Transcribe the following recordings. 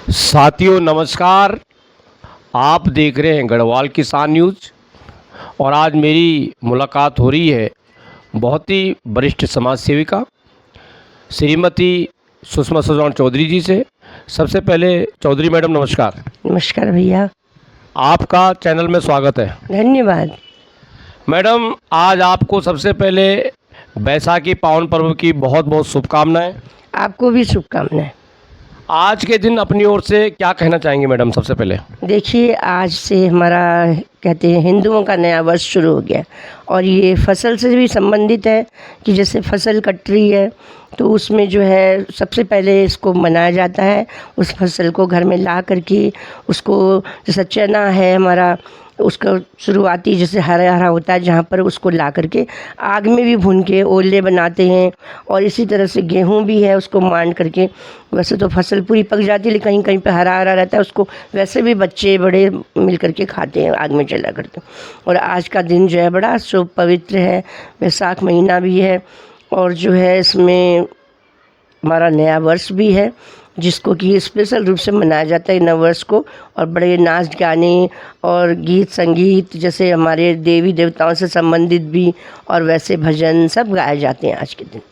साथियों नमस्कार। आप देख रहे हैं गढ़वाल किसान न्यूज़ और आज मेरी मुलाकात हो रही है बहुत ही वरिष्ठ समाज सेविका श्रीमती सुषमा सुजान चौधरी जी से। सबसे पहले चौधरी मैडम नमस्कार। नमस्कार भैया। आपका चैनल में स्वागत है। धन्यवाद। मैडम आज आपको सबसे पहले बैसाखी पावन पर्व की बहुत बहुत शुभकामनाएं। आपको भी शुभकामनाएं। आज के दिन अपनी ओर से क्या कहना चाहेंगे मैडम? सबसे पहले देखिए, आज से हमारा कहते हैं हिंदुओं का नया वर्ष शुरू हो गया और ये फसल से भी संबंधित है कि जैसे फसल कट रही है तो उसमें जो है सबसे पहले इसको मनाया जाता है। उस फसल को घर में ला करके उसको, जैसे चना है हमारा, उसका शुरुआती जैसे हरा हरा होता है जहाँ पर उसको ला करके आग में भी भून के ओले बनाते हैं। और इसी तरह से गेहूँ भी है, उसको मांड करके, वैसे तो फसल पूरी पक जाती है लेकिन कहीं कहीं पे हरा हरा रहता है, उसको वैसे भी बच्चे बड़े मिल करके खाते हैं, आग में जला करके। और आज का दिन जो है बड़ा शुभ पवित्र है, बैसाख महीना भी है और जो है इसमें हमारा नया वर्ष भी है जिसको कि स्पेशल रूप से मनाया जाता है नव वर्ष को। और बड़े नाच गाने और गीत संगीत जैसे हमारे देवी देवताओं से संबंधित भी और वैसे भजन सब गाए जाते हैं आज के दिन।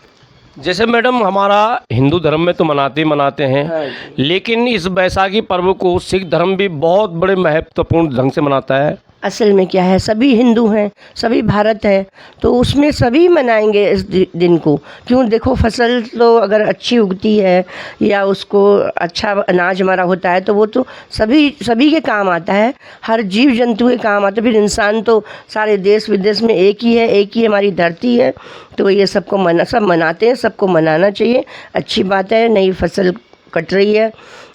जैसे मैडम हमारा हिंदू धर्म में तो मनाते ही मनाते हैं, हाँ, लेकिन इस बैसाखी पर्व को सिख धर्म भी बहुत बड़े महत्वपूर्ण ढंग से मनाता है। असल में क्या है, सभी हिंदू हैं, सभी भारत है, तो उसमें सभी मनाएंगे इस दिन को। क्यों? देखो, फसल तो अगर अच्छी उगती है या उसको अच्छा अनाज हमारा होता है तो वो तो सभी के काम आता है, हर जीव जंतु के काम आता है। फिर इंसान तो सारे देश विदेश में एक ही है, एक ही हमारी धरती है, तो ये सबको सब मनाते हैं, सबको मनाना चाहिए। अच्छी बात है, नई फसल कट रही है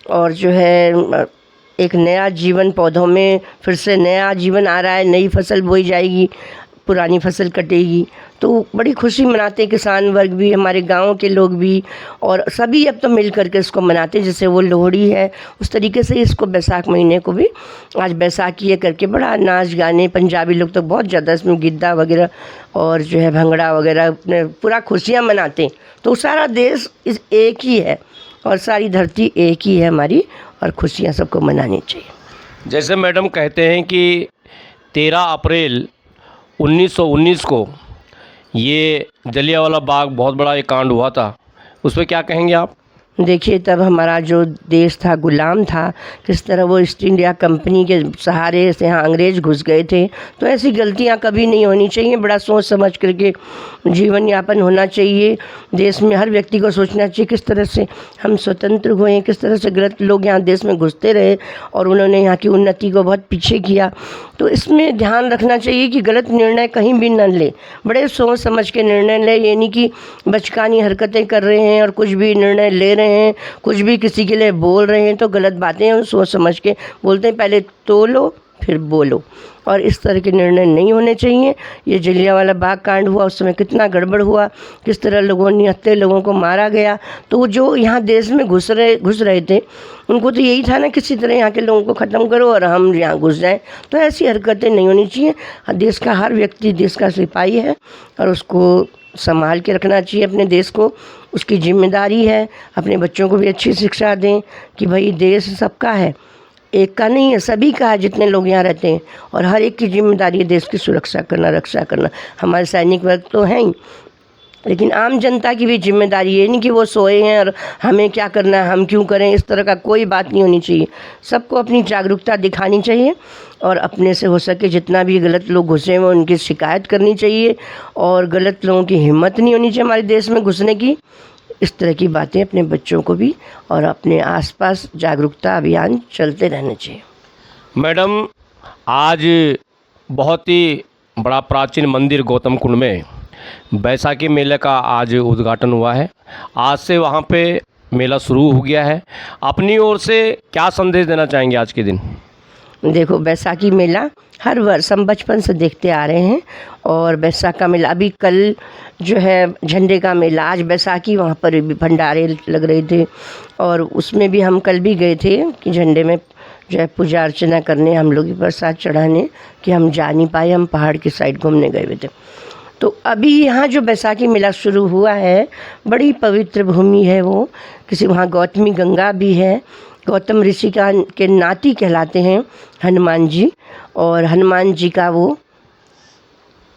और जो है एक नया जीवन, पौधों में फिर से नया जीवन आ रहा है, नई फसल बोई जाएगी, पुरानी फसल कटेगी, तो बड़ी खुशी मनाते हैं किसान वर्ग भी, हमारे गांव के लोग भी, और सभी अब तो मिल करके इसको मनाते हैं। जैसे वो लोहड़ी है उस तरीके से इसको बैसाख महीने को भी आज बैसाखी करके बड़ा नाच गाने, पंजाबी लोग तो बहुत ज़्यादा इसमें गिद्दा वगैरह और जो है भंगड़ा वगैरह अपने पूरा खुशियाँ मनाते हैं। तो सारा देश इस एक ही है और सारी धरती एक ही है हमारी, और खुशियाँ सबको मनानी चाहिए। जैसे मैडम कहते हैं कि 13 अप्रैल 1919 को ये जलियांवाला बाग बहुत बड़ा एक कांड हुआ था, उस पर क्या कहेंगे आप? देखिए, तब हमारा जो देश था गुलाम था, किस तरह वो ईस्ट इंडिया कंपनी के सहारे से यहाँ अंग्रेज़ घुस गए थे। तो ऐसी गलतियाँ कभी नहीं होनी चाहिए, बड़ा सोच समझ करके जीवन यापन होना चाहिए। देश में हर व्यक्ति को सोचना चाहिए किस तरह से हम स्वतंत्र हुए, किस तरह से गलत लोग यहाँ देश में घुसते रहे और उन्होंने यहाँ की उन्नति को बहुत पीछे किया। तो इसमें ध्यान रखना चाहिए कि गलत निर्णय कहीं भी न ले, बड़े सोच समझ के निर्णय ले। ये नहीं कि बचकानी हरकतें कर रहे हैं और कुछ भी निर्णय ले रहे हैं, कुछ भी किसी के लिए बोल रहे हैं तो गलत बातें हैं, सोच समझ के बोलते हैं, पहले तोलो फिर बोलो, और इस तरह के निर्णय नहीं होने चाहिए। ये जलियांवाला बाग कांड हुआ, उस समय कितना गड़बड़ हुआ, किस तरह लोगों, निहत्थे लोगों को मारा गया। तो जो यहाँ देश में घुस रहे थे उनको तो यही था ना, किसी तरह यहाँ के लोगों को ख़त्म करो और हम यहाँ घुस जाएं। तो ऐसी हरकतें नहीं होनी चाहिए। देश का हर व्यक्ति देश का सिपाही है और उसको संभाल के रखना चाहिए अपने देश को, उसकी जिम्मेदारी है। अपने बच्चों को भी अच्छी शिक्षा दें कि भाई देश सबका है, एक का नहीं है, सभी का है, जितने लोग यहाँ रहते हैं, और हर एक की जिम्मेदारी है देश की सुरक्षा करना, रक्षा करना। हमारे सैनिक वर्ग तो हैं ही, लेकिन आम जनता की भी जिम्मेदारी है, नहीं कि वो सोए हैं और हमें क्या करना है, हम क्यों करें, इस तरह का कोई बात नहीं होनी चाहिए। सबको अपनी जागरूकता दिखानी चाहिए और अपने से हो सके जितना भी गलत लोग घुसे हुए उनकी शिकायत करनी चाहिए, और गलत लोगों की हिम्मत नहीं होनी चाहिए हमारे देश में घुसने की। इस तरह की बातें अपने बच्चों को भी और अपने आसपास जागरूकता अभियान चलते रहने चाहिए। मैडम आज बहुत ही बड़ा प्राचीन मंदिर गौतम कुंड में बैसाखी मेले का आज उद्घाटन हुआ है। आज से वहाँ पे मेला शुरू हो गया है। अपनी ओर से क्या संदेश देना चाहेंगे आज के दिन? देखो, बैसाखी मेला हर वर्ष हम बचपन से देखते आ रहे हैं, और बैसाख का मेला अभी कल जो है झंडे का मेला, आज बैसाखी, वहाँ पर भी भंडारे लग रहे थे और उसमें भी हम कल भी गए थे कि झंडे में जो है पूजा अर्चना करने, हम लोग प्रसाद चढ़ाने, कि हम जा नहीं पाए, हम पहाड़ की साइड घूमने गए हुए थे। तो अभी यहाँ जो बैसाखी मेला शुरू हुआ है, बड़ी पवित्र भूमि है वो, किसी वहाँ गौतमी गंगा भी है गौतम ऋषि का के नाती कहलाते हैं हनुमान जी, और हनुमान जी का वो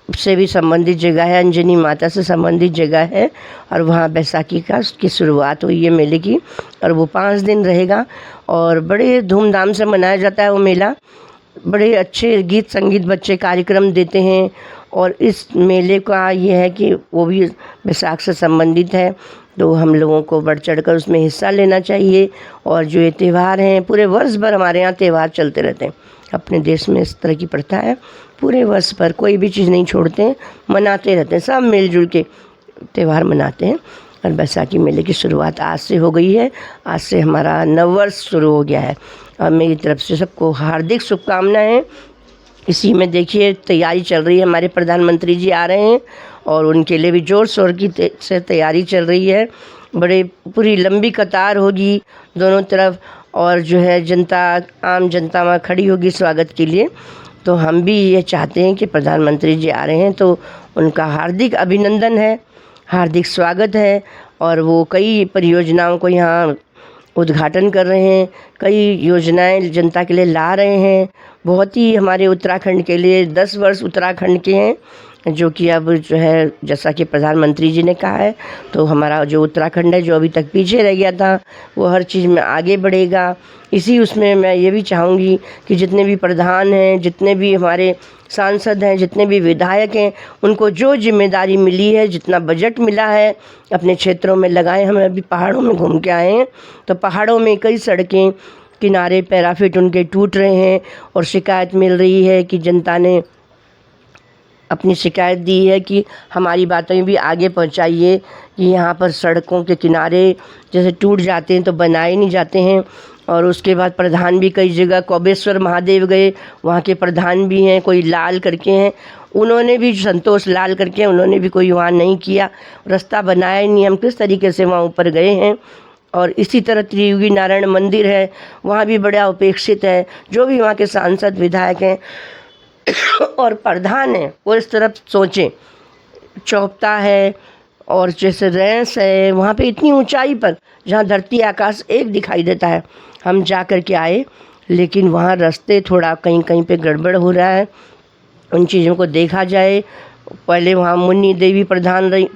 से भी संबंधित जगह है, अंजनी माता से संबंधित जगह है। और वहाँ बैसाखी की शुरुआत हुई है मेले की, और वो 5 दिन रहेगा और बड़े धूमधाम से मनाया जाता है वो मेला। बड़े अच्छे गीत संगीत बच्चे कार्यक्रम देते हैं, और इस मेले का ये है कि वो भी बैसाख से संबंधित है, तो हम लोगों को बढ़ चढ़कर उसमें हिस्सा लेना चाहिए। और जो ये त्यौहार हैं, पूरे वर्ष भर हमारे यहाँ त्यौहार चलते रहते हैं। अपने देश में इस तरह की प्रथा है, पूरे वर्ष भर कोई भी चीज़ नहीं छोड़ते हैं, मनाते रहते हैं, सब मिलजुल के त्यौहार मनाते हैं। और बैसाखी मेले की शुरुआत आज से हो गई है, आज से हमारा नववर्ष शुरू हो गया है। और मेरी तरफ से सबको हार्दिक शुभकामनाएं। इसी में देखिए तैयारी चल रही है, हमारे प्रधानमंत्री जी आ रहे हैं और उनके लिए भी ज़ोर शोर की से तैयारी चल रही है। बड़े पूरी लंबी कतार होगी दोनों तरफ, और जो है जनता, आम जनता वहाँ खड़ी होगी स्वागत के लिए। तो हम भी ये चाहते हैं कि प्रधानमंत्री जी आ रहे हैं तो उनका हार्दिक अभिनंदन है, हार्दिक स्वागत है। और वो कई परियोजनाओं को यहाँ उद्घाटन कर रहे हैं, कई योजनाएं जनता के लिए ला रहे हैं। बहुत ही हमारे उत्तराखंड के लिए 10 वर्ष उत्तराखंड के हैं, जो कि अब जो है जैसा कि प्रधानमंत्री जी ने कहा है, तो हमारा जो उत्तराखंड है जो अभी तक पीछे रह गया था वो हर चीज़ में आगे बढ़ेगा। इसी उसमें मैं ये भी चाहूँगी कि जितने भी प्रधान हैं, जितने भी हमारे सांसद हैं, जितने भी विधायक हैं, उनको जो जिम्मेदारी मिली है, जितना बजट मिला है, अपने क्षेत्रों में लगाएं। हम अभी पहाड़ों में घूम के आए हैं, तो पहाड़ों में कई सड़कें किनारे पैराफिट उनके टूट रहे हैं, और शिकायत मिल रही है कि जनता ने अपनी शिकायत दी है कि हमारी बातें भी आगे पहुंचाइए कि यहाँ पर सड़कों के किनारे जैसे टूट जाते हैं तो बनाए नहीं जाते हैं। और उसके बाद प्रधान भी कई जगह कोबेश्वर महादेव गए, वहाँ के प्रधान भी हैं, कोई लाल करके हैं, उन्होंने भी संतोष लाल करके, उन्होंने भी कोई वहाँ नहीं किया, रास्ता बनाया ही नहीं। हम किस तरीके से वहाँ ऊपर गए हैं। और इसी तरह त्रियुगी नारायण मंदिर है, वहाँ भी बड़ा उपेक्षित है। जो भी वहाँ के सांसद विधायक हैं और प्रधान हैं वो इस तरफ सोचें। चौपता है और जैसे रेंस है, वहाँ पे इतनी ऊंचाई पर जहाँ धरती आकाश एक दिखाई देता है, हम जा कर के आए, लेकिन वहाँ रास्ते थोड़ा कहीं कहीं पे गड़बड़ हो रहा है। उन चीज़ों को देखा जाए। पहले वहाँ मुन्नी देवी प्रधान रही,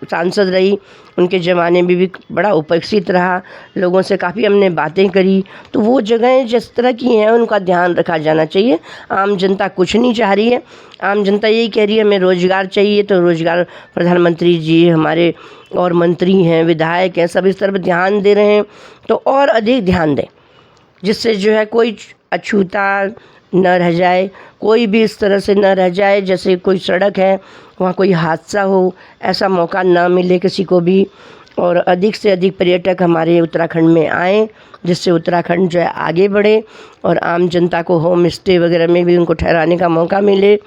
सांसद रही, उनके ज़माने में भी बड़ा उपेक्षित रहा, लोगों से काफ़ी हमने बातें करी। तो वो जगहें जिस तरह की हैं उनका ध्यान रखा जाना चाहिए। आम जनता कुछ नहीं चाह रही है, आम जनता यही कह रही है हमें रोज़गार चाहिए, तो रोज़गार प्रधानमंत्री जी हमारे और मंत्री हैं, विधायक हैं, सब इस तरफ ध्यान दे रहे हैं। तो और अधिक ध्यान दें, जिससे जो है कोई अछूता न रह जाए, कोई भी इस तरह से न रह जाए जैसे कोई सड़क है वहाँ कोई हादसा हो, ऐसा मौका ना मिले किसी को भी। और अधिक से अधिक पर्यटक हमारे उत्तराखंड में आएँ, जिससे उत्तराखंड जो है आगे बढ़े, और आम जनता को होम स्टे वगैरह में भी उनको ठहराने का मौका मिले।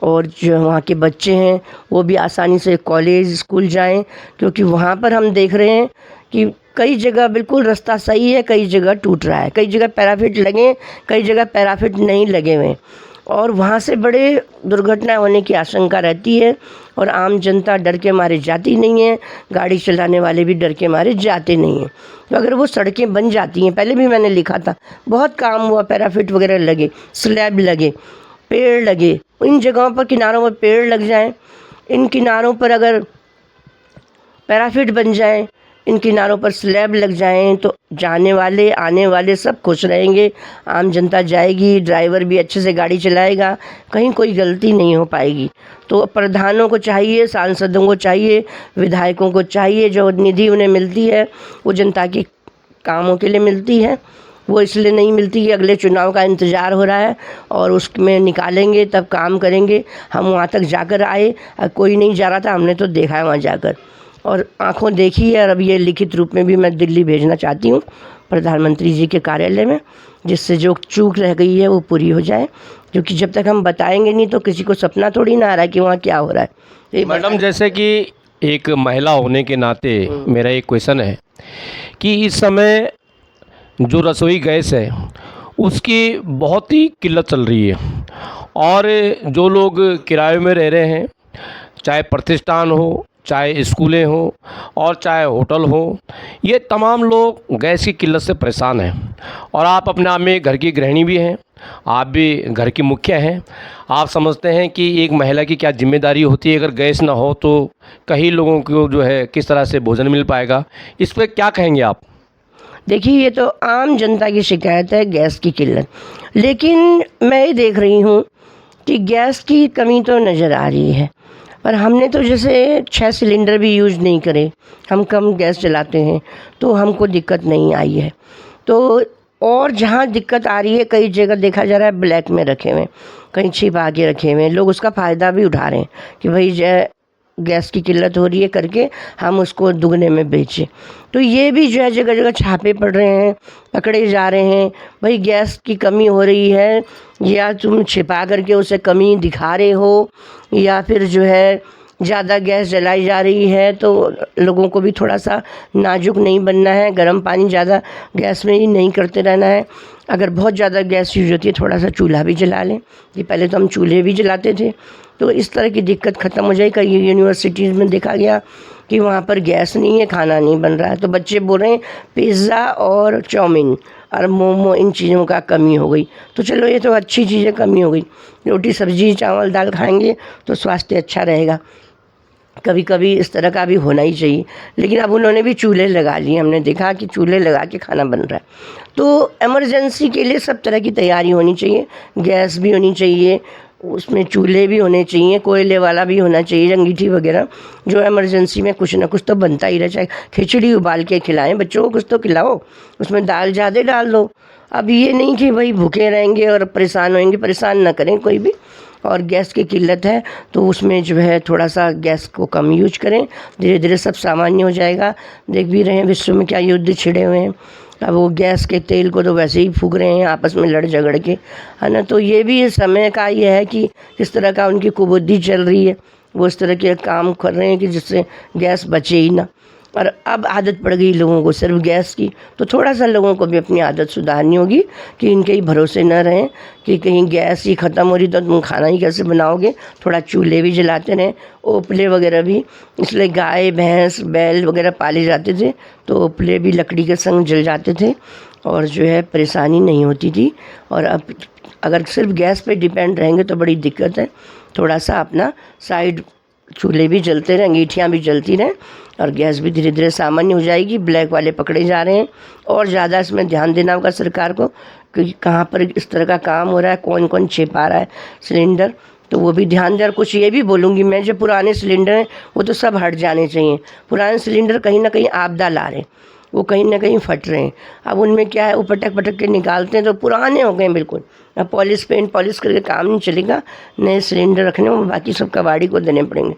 और जो वहाँ के बच्चे हैं वो भी आसानी से कॉलेज स्कूल जाएं, क्योंकि वहाँ पर हम देख रहे हैं कि कई जगह बिल्कुल रास्ता सही है, कई जगह टूट रहा है, कई जगह पैराफिट लगे, कई जगह पैराफिट नहीं लगे हुए, और वहाँ से बड़े दुर्घटना होने की आशंका रहती है। और आम जनता डर के मारे जाती नहीं है, गाड़ी चलाने वाले भी डर के मारे जाते नहीं हैं। तो अगर वो सड़कें बन जाती हैं, पहले भी मैंने लिखा था, बहुत काम हुआ, पैराफिट वगैरह लगे, स्लैब लगे, पेड़ लगे, इन जगहों पर किनारों पर पेड़ लग जाएं, इन किनारों पर अगर पैराफिट बन जाएं, इन किनारों पर स्लैब लग जाएं, तो जाने वाले आने वाले सब खुश रहेंगे, आम जनता जाएगी, ड्राइवर भी अच्छे से गाड़ी चलाएगा, कहीं कोई गलती नहीं हो पाएगी। तो प्रधानों को चाहिए, सांसदों को चाहिए, विधायकों को चाहिए, जो निधि उन्हें मिलती है वो जनता के कामों के लिए मिलती है, वो इसलिए नहीं मिलती कि अगले चुनाव का इंतज़ार हो रहा है और उसमें निकालेंगे तब काम करेंगे। हम वहाँ तक जाकर आए, कोई नहीं जा रहा था, हमने तो देखा है वहाँ जाकर, और आँखों देखी है। और अब ये लिखित रूप में भी मैं दिल्ली भेजना चाहती हूँ प्रधानमंत्री जी के कार्यालय में, जिससे जो चूक रह गई है वो पूरी हो जाए, क्योंकि जब तक हम बताएंगे नहीं तो किसी को सपना थोड़ी ना आ रहा है कि वहाँ क्या हो रहा है। मैडम, जैसे कि एक महिला होने के नाते मेरा एक क्वेश्चन है कि इस समय जो रसोई गैस है उसकी बहुत ही किल्लत चल रही है, और जो लोग किराए में रह रहे हैं, चाहे प्रतिष्ठान हो चाहे स्कूलें हों और चाहे होटल हो, ये तमाम लोग गैस की किल्लत से परेशान हैं। और आप अपने आप में घर की गृहिणी भी हैं, आप भी घर की मुखिया हैं। आप समझते हैं कि एक महिला की क्या ज़िम्मेदारी होती है, अगर गैस ना हो तो कई लोगों को जो है किस तरह से भोजन मिल पाएगा, इस पर क्या कहेंगे आप? देखिए, ये तो आम जनता की शिकायत है, गैस की किल्लत। लेकिन मैं ये देख रही हूँ कि गैस की कमी तो नज़र आ रही है, पर हमने तो जैसे 6 सिलेंडर भी यूज़ नहीं करे, हम कम गैस जलाते हैं, तो हमको दिक्कत नहीं आई है। तो और जहाँ दिक्कत आ रही है, कई जगह देखा जा रहा है ब्लैक में रखे हुए हैं, कहीं छिपा के रखे हुए हैं, लोग उसका फ़ायदा भी उठा रहे हैं कि भाई गैस की किल्लत हो रही है करके हम उसको दुगने में बेचें। तो ये भी जो है जगह जगह छापे पड़ रहे हैं, पकड़े जा रहे हैं, भाई गैस की कमी हो रही है, या तुम छिपा करके उसे कमी दिखा रहे हो, या फिर जो है ज़्यादा गैस जलाई जा रही है। तो लोगों को भी थोड़ा सा नाजुक नहीं बनना है, गर्म पानी ज़्यादा गैस में ही नहीं करते रहना है। अगर बहुत ज़्यादा गैस यूज होती है, थोड़ा सा चूल्हा भी जला लें, कि पहले तो हम चूल्हे भी जलाते थे, तो इस तरह की दिक्कत ख़त्म हो जाएगी। कई यूनिवर्सिटीज़ में देखा गया कि वहाँ पर गैस नहीं है, खाना नहीं बन रहा है, तो बच्चे बोल रहे हैं पिज़्ज़ा और चाउमीन और मोमो, इन चीज़ों का कमी हो गई। तो चलो, ये तो अच्छी चीज़ें कमी हो गई, रोटी सब्ज़ी चावल दाल खाएंगे तो स्वास्थ्य अच्छा रहेगा। कभी कभी इस तरह का भी होना ही चाहिए। लेकिन अब उन्होंने भी चूल्हे लगा लिए, हमने देखा कि चूल्हे लगा के खाना बन रहा है। तो इमरजेंसी के लिए सब तरह की तैयारी होनी चाहिए, गैस भी होनी चाहिए, उसमें चूल्हे भी होने चाहिए, कोयले वाला भी होना चाहिए, अंगीठी वगैरह, जो इमरजेंसी में कुछ ना कुछ तो बनता ही रहे। चाहे खिचड़ी उबाल के खिलाएं बच्चों को, कुछ तो खिलाओ, उसमें दाल ज़्यादा डाल दो। अब ये नहीं कि भाई भूखे रहेंगे और परेशान होंगे, परेशान ना करें कोई भी। और गैस की किल्लत है तो उसमें जो है थोड़ा सा गैस को कम यूज करें, धीरे धीरे सब सामान्य हो जाएगा। देख भी रहे हैं विश्व में क्या युद्ध छिड़े हुए हैं। अब वो गैस के तेल को तो वैसे ही फूक रहे हैं आपस में लड़ झगड़ के, है ना। तो ये भी समय का ये है कि किस तरह का उनकी कुबुद्धि चल रही है, वो इस तरह के काम कर रहे हैं कि जिससे गैस बचे ही ना। और अब आदत पड़ गई लोगों को सिर्फ गैस की, तो थोड़ा सा लोगों को भी अपनी आदत सुधारनी होगी कि इनके ही भरोसे न रहें कि कहीं गैस ही ख़त्म हो रही तो तुम खाना ही कैसे बनाओगे। थोड़ा चूल्हे भी जलाते रहें, ओपले वगैरह भी, इसलिए गाय भैंस बैल वगैरह पाले जाते थे तो ओपले भी लकड़ी के संग जल जाते थे और जो है परेशानी नहीं होती थी। और अब अगर सिर्फ गैस पे डिपेंड रहेंगे तो बड़ी दिक्कत है। थोड़ा सा अपना साइड चूल्हे भी जलते रहें, अंगीठियाँ भी जलती रहें, और गैस भी धीरे धीरे सामान्य हो जाएगी। ब्लैक वाले पकड़े जा रहे हैं, और ज़्यादा इसमें ध्यान देना होगा सरकार को कि कहाँ पर इस तरह का काम हो रहा है, कौन कौन छिपा रहा है सिलेंडर, तो वो भी ध्यान दें। और कुछ ये भी बोलूँगी मैं, जो पुराने सिलेंडर हैं वो तो सब हट जाने चाहिए। पुराने सिलेंडर कहीं ना कहीं आपदा ला रहे हैं, वो कहीं ना कहीं फट रहे हैं। अब उनमें क्या है, वो पटक पटक के निकालते हैं तो पुराने हो गए बिल्कुल। अब पॉलिश पेंट पॉलिश करके काम नहीं चलेगा, नए सिलेंडर रखने में बाकी सब कबाड़ी को देने पड़ेंगे,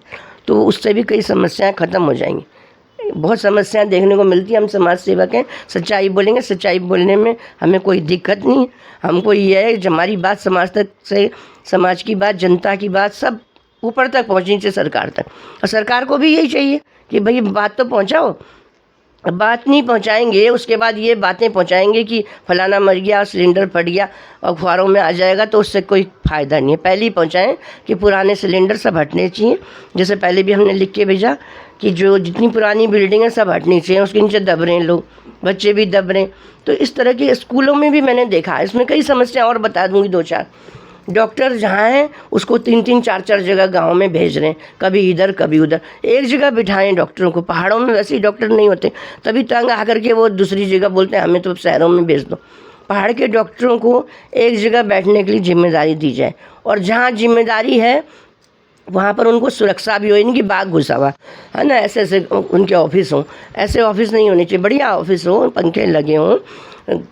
तो उससे भी कई समस्याएं ख़त्म हो जाएंगी। बहुत समस्याएं देखने को मिलती है। हम समाज सेवक हैं, सच्चाई बोलेंगे, सच्चाई बोलने में हमें कोई दिक्कत नहीं। हमको ये है कि हमारी बात समाज तक से, समाज की बात, जनता की बात सब ऊपर तक पहुँचनी चाहिए, सरकार तक। और सरकार को भी यही चाहिए कि भाई बात तो पहुँचाओ। बात नहीं पहुंचाएंगे, उसके बाद ये बातें पहुंचाएंगे कि फलाना मर गया, सिलेंडर फट गया, अखबारों में आ जाएगा, तो उससे कोई फ़ायदा नहीं है। पहले ही पहुंचाएं कि पुराने सिलेंडर सब हटने चाहिए। जैसे पहले भी हमने लिख के भेजा कि जो जितनी पुरानी बिल्डिंग है सब हटनी चाहिए, उसके नीचे दब रहे हैं लोग, बच्चे भी दब रहे हैं। तो इस तरह के स्कूलों में भी मैंने देखा, इसमें कई समस्या और बता दूँगी 2-4। डॉक्टर जहाँ हैं उसको 3-3 4-4 जगह गांव में भेज रहे हैं, कभी इधर कभी उधर। एक जगह बिठाएं डॉक्टरों को, पहाड़ों में वैसे ही डॉक्टर नहीं होते, तभी तंग आकर के वो दूसरी जगह बोलते हैं हमें तो शहरों में भेज दो। पहाड़ के डॉक्टरों को एक जगह बैठने के लिए जिम्मेदारी दी जाए, और जहाँ जिम्मेदारी है वहाँ पर उनको सुरक्षा भी हो, इनकी बाग घुसा हुआ है ना, ऐसे ऐसे उनके ऑफिस हों। ऐसे ऑफिस नहीं होने चाहिए, बढ़िया ऑफिस हो, पंखे लगे हों,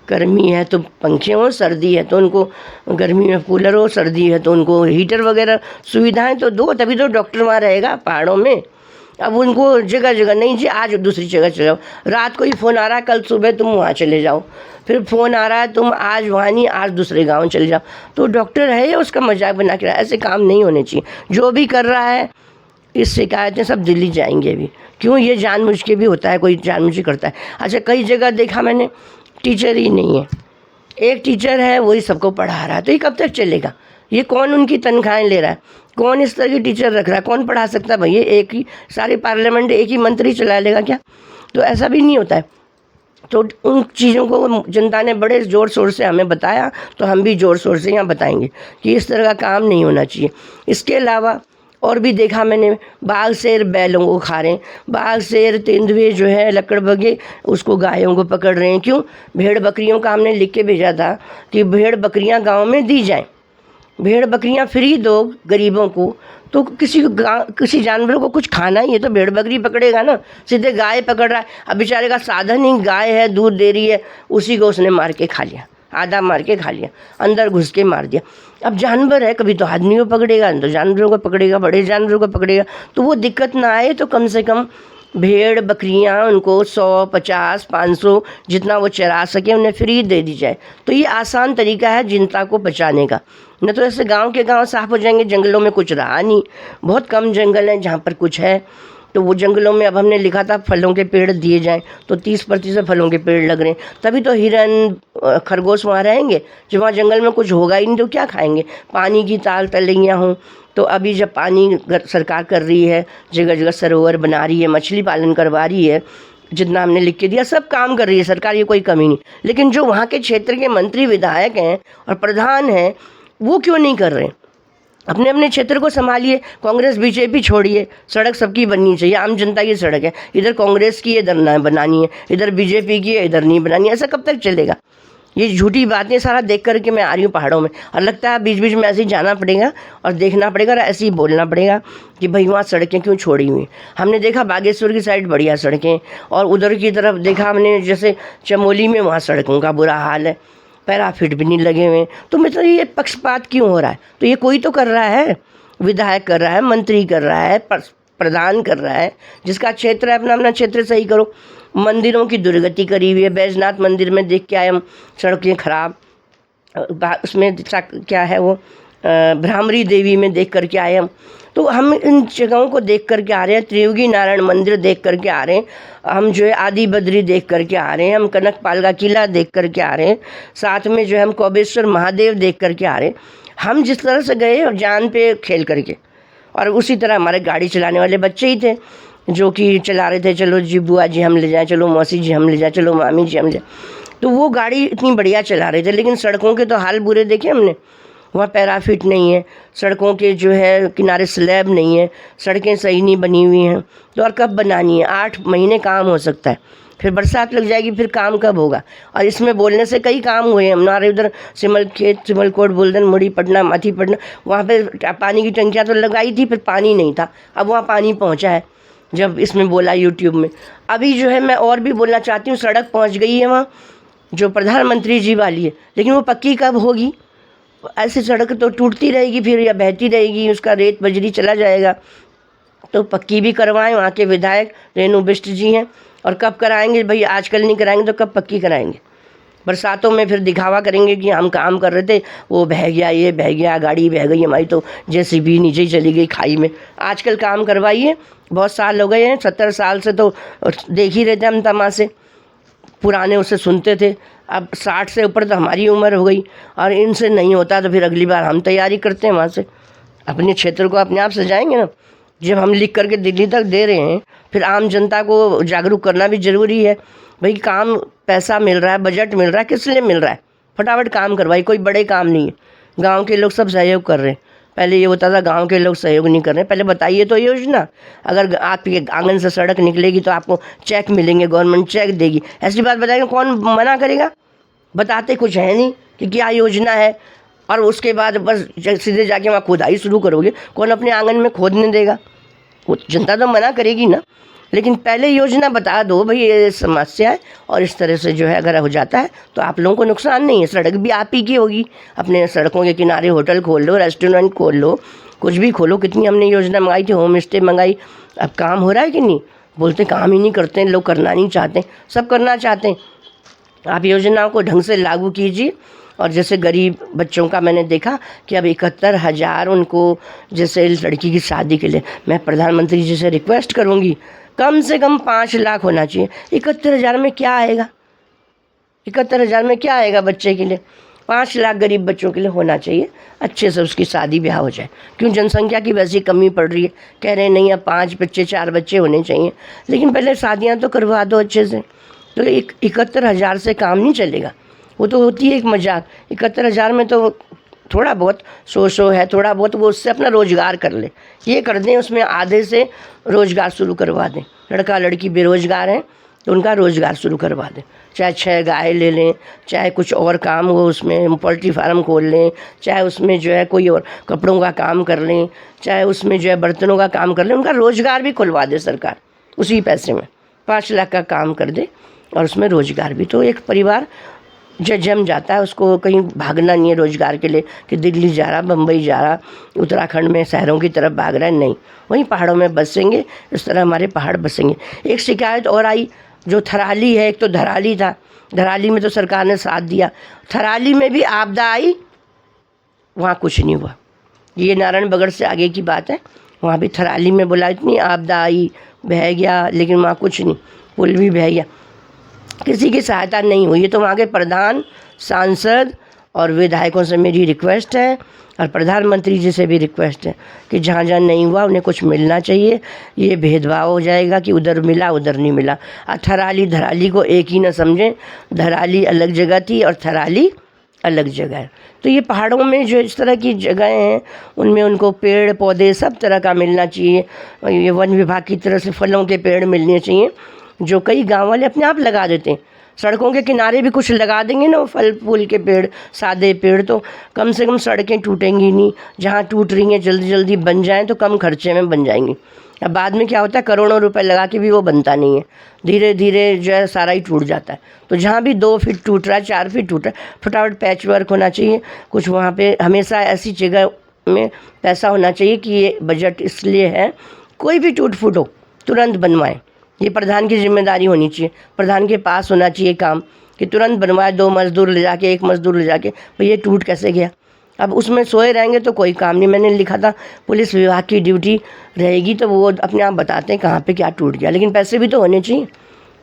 गर्मी है तो पंखे हों, सर्दी है तो उनको गर्मी में कूलर हो, सर्दी है तो उनको हीटर वगैरह सुविधाएं तो दो, तभी तो डॉक्टर वहाँ रहेगा पहाड़ों में। अब उनको जगह जगह नहीं जी, आज दूसरी जगह चले जाओ, रात को ही फ़ोन आ रहा है कल सुबह तुम वहाँ चले जाओ, फिर फ़ोन आ रहा है तुम आज वहाँ नहीं, आज दूसरे गांव चले जाओ। तो डॉक्टर है या उसका मजाक बना के रहा है? ऐसे काम नहीं होने चाहिए। जो भी कर रहा है, इस शिकायतें सब दिल्ली जाएंगे अभी। क्यों? ये जानबूझ के भी होता है, कोई जानबूझ के करता है। अच्छा, कई जगह देखा मैंने टीचर ही नहीं है, एक टीचर है वही सबको पढ़ा रहा है, तो ये कब तक चलेगा? ये कौन उनकी तनख्वाहें ले रहा है? कौन इस तरह की टीचर रख रहा है? कौन पढ़ा सकता है भैया? एक ही सारी पार्लियामेंट एक ही मंत्री चला लेगा क्या? तो ऐसा भी नहीं होता है। तो उन चीज़ों को जनता ने बड़े ज़ोर शोर से हमें बताया, तो हम भी ज़ोर शोर से यहाँ बताएंगे कि इस तरह का काम नहीं होना चाहिए। इसके अलावा और भी देखा मैंने, बाघ शेर बैलों को खा रहे हैं, बाघ शेर तेंदुए जो है लकड़बग्घे उसको गायों को पकड़ रहे हैं। क्यों? भेड़ बकरियों का हमने लिख के भेजा था कि भेड़ बकरियां गांव में दी जाएं, भेड़ बकरियां फ्री दो गरीबों को। तो किसी जानवर को कुछ खाना ही है तो भेड़ बकरी पकड़ेगा ना, सीधे गाय पकड़ रहा है। अब बेचारे का साधन ही गाय है, दूध दे रही है, उसी को उसने मार के खा लिया, आधा मार के खा लिया, अंदर घुस के मार दिया। अब जानवर है, कभी तो आदमी को पकड़ेगा, तो जानवरों को पकड़ेगा, बड़े जानवरों को पकड़ेगा। तो वो दिक्कत ना आए तो कम से कम भेड़ बकरियां उनको 100, 50, 500 जितना वो चरा सके उन्हें फ्री दे दी जाए। तो ये आसान तरीका है जनता को बचाने का। न तो ऐसे गांव के गांव साफ हो जाएंगे, जंगलों में कुछ रहा नहीं, बहुत कम जंगल हैं जहाँ पर कुछ है। तो वो जंगलों में अब हमने लिखा था फलों के पेड़ दिए जाएं, तो 30% फलों के पेड़ लग रहे हैं। तभी तो हिरन खरगोश वहाँ रहेंगे। जब वहाँ जंगल में कुछ होगा ही नहीं तो क्या खाएंगे? पानी की ताल तलैया हों। तो अभी जब पानी सरकार कर रही है, जगह जगह सरोवर बना रही है, मछली पालन करवा रही है, जितना हमने लिख के दिया सब काम कर रही है सरकार, ये कोई कमी नहीं। लेकिन जो वहाँ के क्षेत्र के मंत्री विधायक हैं और प्रधान हैं वो क्यों नहीं कर रहे? अपने अपने क्षेत्र को संभालिए। कांग्रेस बीजेपी छोड़िए, सड़क सबकी बननी चाहिए, आम जनता की सड़क है। इधर कांग्रेस की इधर ना बनानी है, इधर बीजेपी की है इधर नहीं बनानी है। ऐसा कब तक चलेगा? ये झूठी बातें सारा देख करके मैं आ रही हूँ पहाड़ों में, और लगता है बीच बीच में ऐसे ही जाना पड़ेगा और देखना पड़ेगा और ऐसे ही बोलना पड़ेगा कि भाई वहाँ सड़कें क्यों छोड़ी हुई। हमने देखा बागेश्वर की साइड बढ़िया सड़कें, और उधर की तरफ देखा हमने जैसे चमोली में, वहाँ सड़कों का बुरा हाल है, पैराफिट भी नहीं लगे हुए। तो मतलब ये पक्षपात क्यों हो रहा है? तो ये कोई तो कर रहा है, विधायक कर रहा है, मंत्री कर रहा है, प्रधान कर रहा है। जिसका क्षेत्र है अपना अपना क्षेत्र सही करो। मंदिरों की दुर्गति करी हुई है। बैजनाथ मंदिर में देख के आए हम, सड़कें खराब, उसमें क्या है वो भ्रामरी देवी में देख करके आए हम। तो हम इन जगहों को देख करके आ रहे हैं, त्रियुगी नारायण मंदिर देख करके आ रहे हैं, हम जो है आदि बद्री देख करके आ रहे हैं, हम कनकपाल का किला देख करके आ रहे हैं, साथ में जो है हम कौबेश्वर महादेव देख करके आ रहे हैं। हम जिस तरह से गए और जान पे खेल करके, और उसी तरह हमारे गाड़ी चलाने वाले बच्चे ही थे जो कि चला रहे थे, चलो जी बुआ जी हम ले जाएं, चलो मौसी जी हम ले जाएं, चलो मामी जी हम ले जाएं। तो वो गाड़ी इतनी बढ़िया चला रहे थे, लेकिन सड़कों के तो हाल बुरे देखे हमने। वहाँ पैराफिट नहीं है, सड़कों के जो है किनारे स्लैब नहीं है, सड़कें सही नहीं बनी हुई हैं। तो और कब बनानी है? 8 महीने काम हो सकता है, फिर बरसात लग जाएगी, फिर काम कब होगा? और इसमें बोलने से कई काम हुए हैं हमारे उधर, सिमलखेत, सिमलकोट, बुलदन, मुड़ी, पटना, माथी पटना, वहाँ पे पानी की टंकियाँ तो लगाई थी, फिर पानी नहीं था। अब वहाँ पानी पहुँचा है जब इसमें बोला यूट्यूब में। अभी जो है मैं और भी बोलना चाहती हूँ, सड़क पहुँच गई है वहाँ जो प्रधानमंत्री जी वाली है, लेकिन वो पक्की कब होगी? ऐसी सड़क तो टूटती रहेगी फिर, या बहती रहेगी, उसका रेत बजरी चला जाएगा। तो पक्की भी करवाएं। वहाँ के विधायक रेणु बिष्ट जी हैं, और कब कराएंगे भाई? आजकल नहीं कराएंगे तो कब पक्की कराएंगे? बरसातों में फिर दिखावा करेंगे कि हम काम कर रहे थे, वो बह गया, ये बह गया, गाड़ी बह गई हमारी, तो JCB नीचे ही चली गई खाई में। आजकल काम करवाइए, बहुत साल हो गए हैं, 70 साल से तो देख ही रहे थे हम तमाशे, पुराने उससे सुनते थे। अब 60 से ऊपर तो हमारी उम्र हो गई, और इनसे नहीं होता तो फिर अगली बार हम तैयारी करते हैं, वहाँ से अपने क्षेत्र को अपने आप सजाएंगे ना। जब हम लिख करके दिल्ली तक दे रहे हैं, फिर आम जनता को जागरूक करना भी ज़रूरी है। भाई काम, पैसा मिल रहा है, बजट मिल रहा है, किस लिए मिल रहा है? फटाफट काम करवाई, कोई बड़े काम नहीं है। गांव के लोग सब सहयोग कर रहे हैं। पहले ये होता था गांव के लोग सहयोग नहीं कर रहे। पहले बताइए तो योजना, अगर आपके आंगन से सड़क निकलेगी तो आपको चेक मिलेंगे, गवर्नमेंट चेक देगी। ऐसी बात बताएंगे, कौन मना करेगा? बताते कुछ है नहीं कि क्या योजना है, और उसके बाद बस सीधे जाके वहाँ खुदाई शुरू करोगे, कौन अपने आंगन में खोदने देगा? वो जनता तो मना करेगी ना। लेकिन पहले योजना बता दो भाई ये समस्या है, और इस तरह से जो है अगर हो जाता है तो आप लोगों को नुकसान नहीं है। सड़क भी आप ही की होगी, अपने सड़कों के किनारे होटल खोल लो, रेस्टोरेंट खोल लो, कुछ भी खोलो। कितनी हमने योजना मंगाई थी, होम स्टे मंगाई, अब काम हो रहा है कि नहीं? बोलते काम ही नहीं करते हैं लोग, करना नहीं चाहते, सब करना चाहते हैं। आप योजनाओं को ढंग से लागू कीजिए। और जैसे गरीब बच्चों का मैंने देखा कि अब 71,000 उनको, जैसे लड़की की शादी के लिए मैं प्रधानमंत्री जी से रिक्वेस्ट करूँगी कम से कम 5 लाख होना चाहिए। 71,000 में क्या आएगा? 71,000 में क्या आएगा बच्चे के लिए? 5 लाख गरीब बच्चों के लिए होना चाहिए, अच्छे से उसकी शादी ब्याह हो जाए। क्यों, जनसंख्या की वैसी कमी पड़ रही है, कह रहे हैं नहीं अब 5 बच्चे 4 बच्चे होने चाहिए, लेकिन पहले शादियाँ तो करवा दो अच्छे से। तो 71,000 से काम नहीं चलेगा, वो तो होती है एक मजाक। 71,000 में तो थोड़ा बहुत 100 है, थोड़ा बहुत वो उससे अपना रोज़गार कर ले, ये कर दें, उसमें आधे से रोज़गार शुरू करवा दें। लड़का लड़की बेरोज़गार हैं तो उनका रोज़गार शुरू करवा दें, चाहे 6 गाय ले लें, चाहे कुछ और काम हो, उसमें पोल्ट्री फार्म खोल लें, चाहे उसमें जो है कोई और कपड़ों का काम कर लें, चाहे उसमें जो है बर्तनों का काम कर लें, उनका रोज़गार भी खुलवा दे सरकार उसी पैसे में। 5 लाख का काम कर दे और उसमें रोज़गार भी, तो एक परिवार जो जम जाता है, उसको कहीं भागना नहीं है रोज़गार के लिए कि दिल्ली जा रहा, बम्बई जा रहा, उत्तराखंड में शहरों की तरफ भाग रहा है, नहीं, वहीं पहाड़ों में बसेंगे। इस तरह हमारे पहाड़ बसेंगे। एक शिकायत और आई, जो थराली है, एक तो धराली था, धराली में तो सरकार ने साथ दिया, थराली में भी आपदा आई, वहाँ कुछ नहीं हुआ। ये नारायण बगड़ से आगे की बात है, वहाँ भी थराली में बोला इतनी आपदा आई, बह गया, लेकिन वहाँ कुछ नहीं, पुल भी बह गया, किसी की सहायता नहीं हुई। तो वहाँ के प्रधान, सांसद और विधायकों से मेरी रिक्वेस्ट है और प्रधानमंत्री जी से भी रिक्वेस्ट है कि जहाँ जहाँ नहीं हुआ उन्हें कुछ मिलना चाहिए। ये भेदभाव हो जाएगा कि उधर मिला उधर नहीं मिला। थराली धराली को एक ही न समझें, धराली अलग जगह थी और थराली अलग जगह है। तो ये पहाड़ों में जो इस तरह की जगहें हैं उनमें उनको पेड़ पौधे सब तरह का मिलना चाहिए। ये वन विभाग की तरफ से फलों के पेड़ मिलने चाहिए, जो कई गांव वाले अपने आप लगा देते हैं। सड़कों के किनारे भी कुछ लगा देंगे ना, वो फल फूल के पेड़, सादे पेड़, तो कम से कम सड़कें टूटेंगी नहीं। जहाँ टूट रही हैं जल्दी जल्दी बन जाएं तो कम खर्चे में बन जाएंगी। अब बाद में क्या होता है, करोड़ों रुपए लगा के भी वो बनता नहीं है, धीरे धीरे जो है सारा ही टूट जाता है। तो जहाँ भी 2 फीट टूट रहा है, 4 फीट टूट रहा है, फटाफट पैच वर्क होना चाहिए। कुछ वहाँ पे हमेशा ऐसी जगह में पैसा होना चाहिए कि ये बजट इसलिए है, कोई भी टूट फूट हो तुरंत बनवाएं। ये प्रधान की जिम्मेदारी होनी चाहिए, प्रधान के पास होना चाहिए काम कि तुरंत बनवाए। 2 मज़दूर ले जाके, 1 मज़दूर ले जाके, भाई ये टूट कैसे गया। अब उसमें सोए रहेंगे तो कोई काम नहीं। मैंने लिखा था पुलिस विभाग की ड्यूटी रहेगी तो वो अपने आप बताते हैं कहाँ पे क्या टूट गया, लेकिन पैसे भी तो होने चाहिए।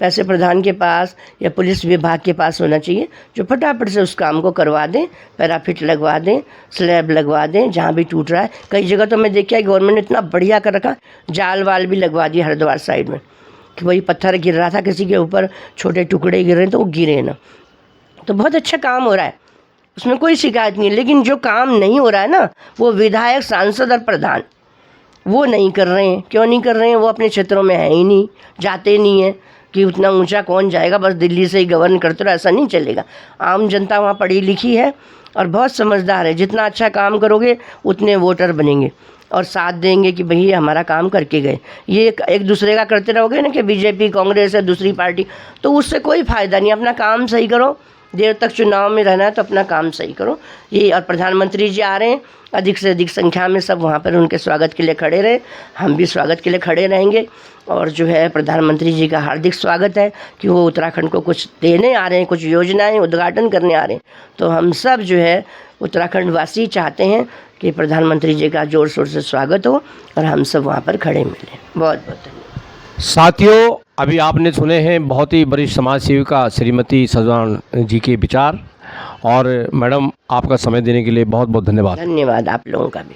पैसे प्रधान के पास या पुलिस विभाग के पास होना चाहिए, जो फटाफट से उस काम को करवा दें, पैराफिट लगवा दें, स्लैब लगवा दें जहाँ भी टूट रहा है। कई जगह तो मैं देखा गवर्नमेंट ने इतना बढ़िया कर रखा, जाल वाल भी लगवा दिया हरिद्वार साइड में कि वही पत्थर गिर रहा था किसी के ऊपर, छोटे टुकड़े गिर रहे हैं तो वो गिरे ना। तो बहुत अच्छा काम हो रहा है, उसमें कोई शिकायत नहीं है। लेकिन जो काम नहीं हो रहा है ना, वो विधायक, सांसद और प्रधान वो नहीं कर रहे हैं। क्यों नहीं कर रहे हैं? वो अपने क्षेत्रों में है ही नहीं, जाते नहीं हैं कि उतना ऊंचा कौन जाएगा, बस दिल्ली से ही गवर्न करते रहो, ऐसा नहीं चलेगा। आम जनता वहाँ पढ़ी लिखी है और बहुत समझदार है। जितना अच्छा काम करोगे उतने वोटर बनेंगे और साथ देंगे कि भैया हमारा काम करके गए। ये एक दूसरे का करते रहोगे ना कि बीजेपी, कांग्रेस है, दूसरी पार्टी, तो उससे कोई फ़ायदा नहीं। अपना काम सही करो, देर तक चुनाव में रहना है तो अपना काम सही करो। ये और प्रधानमंत्री जी आ रहे हैं, अधिक से अधिक संख्या में सब वहाँ पर उनके स्वागत के लिए खड़े रहे। हम भी स्वागत के लिए खड़े रहेंगे और जो है प्रधानमंत्री जी का हार्दिक स्वागत है कि वो उत्तराखंड को कुछ देने आ रहे हैं, कुछ योजनाएं उद्घाटन करने आ रहे हैं। तो हम सब जो है उत्तराखंड वासी चाहते हैं कि प्रधानमंत्री जी का जोर शोर से स्वागत हो और हम सब वहाँ पर खड़े मिलें। बहुत बहुत धन्यवाद। साथियों, अभी आपने सुने हैं बहुत ही वरिष्ठ समाज सेविका श्रीमती सजवान जी के विचार। और मैडम, आपका समय देने के लिए बहुत बहुत धन्यवाद। धन्यवाद आप लोगों का भी।